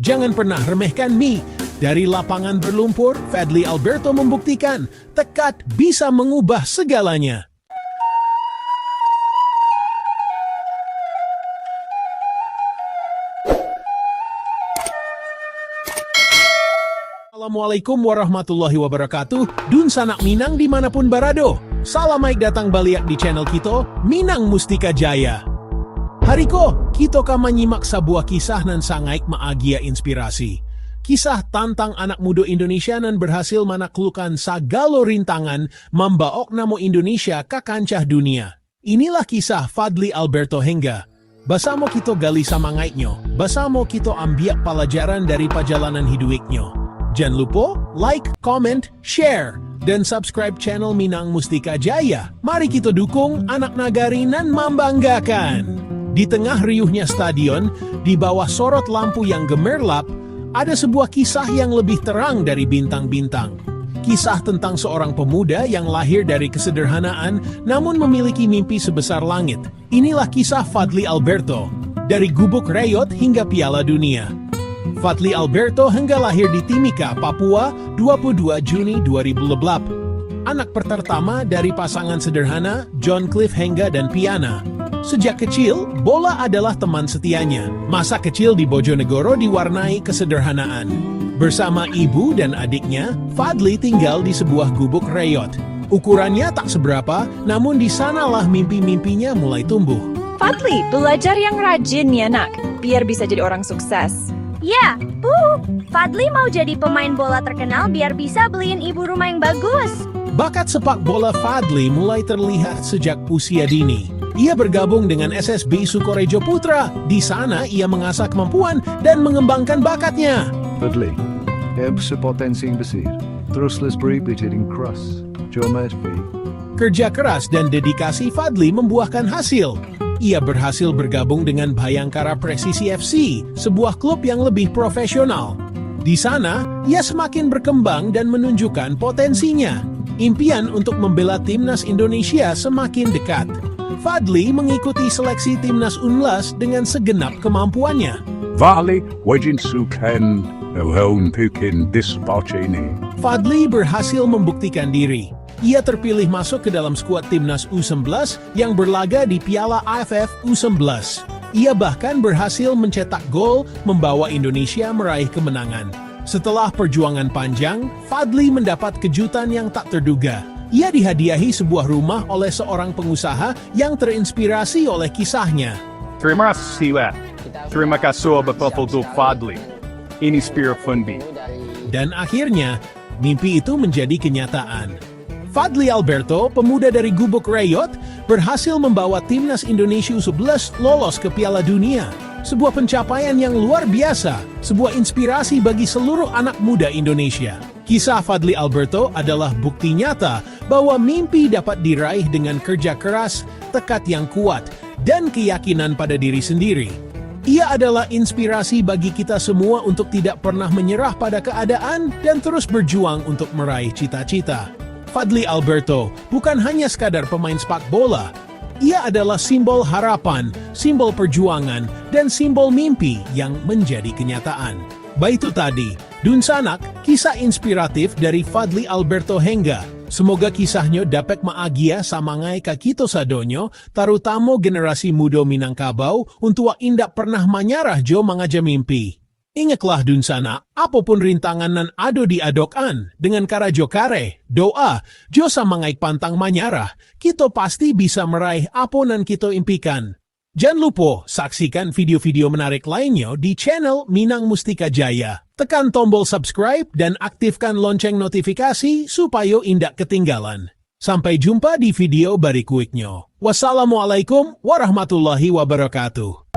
Jangan pernah remehkan mie. Dari lapangan berlumpur, Fadly Alberto membuktikan tekad bisa mengubah segalanya. Assalamualaikum warahmatullahi wabarakatuh. Dun sanak Minang dimanapun barado. Salamaik datang baliak di channel kita, Minang Mustika Jaya. Hariko, kita akan menyimak sebuah kisah nan sangat maagia inspirasi. Kisah tentang anak muda Indonesia nan berhasil menaklukkan segala rintangan membawa nama Indonesia ke kancah dunia. Inilah kisah Fadly Alberto Hengga. Bersama kita gali semangatnya, bersama kita ambil pelajaran dari perjalanan hidupnya. Jangan lupa like, comment, share, dan subscribe channel Minang Mustika Jaya. Mari kita dukung anak nagari nan membanggakan. Di tengah riuhnya stadion, di bawah sorot lampu yang gemerlap, ada sebuah kisah yang lebih terang dari bintang-bintang. Kisah tentang seorang pemuda yang lahir dari kesederhanaan namun memiliki mimpi sebesar langit. Inilah kisah Fadly Alberto, dari gubuk reyot hingga Piala Dunia. Fadly Alberto hingga lahir di Timika, Papua, 22 Juni 2012. Anak pertama dari pasangan sederhana John Cliff Hengga dan Piana. Sejak kecil, bola adalah teman setianya. Masa kecil di Bojonegoro diwarnai kesederhanaan. Bersama ibu dan adiknya, Fadly tinggal di sebuah gubuk reyot. Ukurannya tak seberapa, namun di sanalah mimpi-mimpinya mulai tumbuh. Fadly, belajar yang rajin ya nak, biar bisa jadi orang sukses. Ya, Bu. Fadly mau jadi pemain bola terkenal biar bisa beliin ibu rumah yang bagus. Bakat sepak bola Fadly mulai terlihat sejak usia dini. Ia bergabung dengan SSB Sukorejo Putra. Di sana ia mengasah kemampuan dan mengembangkan bakatnya. Fadly, berpotensi besar. Teruslah berbicara keras. Jangan mati. Kerja keras dan dedikasi Fadly membuahkan hasil. Ia berhasil bergabung dengan Bhayangkara Presisi FC, sebuah klub yang lebih profesional. Di sana, ia semakin berkembang dan menunjukkan potensinya. Impian untuk membela timnas Indonesia semakin dekat. Fadly mengikuti seleksi timnas U19 dengan segenap kemampuannya. Fadly wajin sukan pukin dispatchini. Fadly berhasil membuktikan diri. Ia terpilih masuk ke dalam skuad timnas U19 yang berlaga di Piala AFF U19. Ia bahkan berhasil mencetak gol membawa Indonesia meraih kemenangan. Setelah perjuangan panjang, Fadly mendapat kejutan yang tak terduga. Ia dihadiahi sebuah rumah oleh seorang pengusaha yang terinspirasi oleh kisahnya. Terima kasih, terima kasih Bapak Fadly. Ini spirit fundi. Dan akhirnya, mimpi itu menjadi kenyataan. Fadly Alberto, pemuda dari gubuk reyot, berhasil membawa timnas Indonesia U11 lolos ke Piala Dunia. Sebuah pencapaian yang luar biasa, sebuah inspirasi bagi seluruh anak muda Indonesia. Kisah Fadly Alberto adalah bukti nyata bahwa mimpi dapat diraih dengan kerja keras, tekad yang kuat, dan keyakinan pada diri sendiri. Ia adalah inspirasi bagi kita semua untuk tidak pernah menyerah pada keadaan dan terus berjuang untuk meraih cita-cita. Fadly Alberto bukan hanya sekadar pemain sepak bola. Ia adalah simbol harapan, simbol perjuangan, dan simbol mimpi yang menjadi kenyataan. Baik itu tadi, Dun sanak, kisah inspiratif dari Fadly Alberto Hengga. Semoga kisahnya dapat maagia samangai ka kita sadonyo, terutama generasi muda Minangkabau, untuk indak pernah menyerah jo mengaja mimpi. Ingatlah Dun sanak, apapun rintangan nan ado diadokan, dengan cara jo kare, doa, jo samangai pantang menyerah, kita pasti bisa meraih apa nan kita impikan. Jangan lupa saksikan video-video menarik lainnya di channel Minang Mustika Jaya. Tekan tombol subscribe dan aktifkan lonceng notifikasi supaya indak ketinggalan. Sampai jumpa di video berikutnya. Wassalamualaikum warahmatullahi wabarakatuh.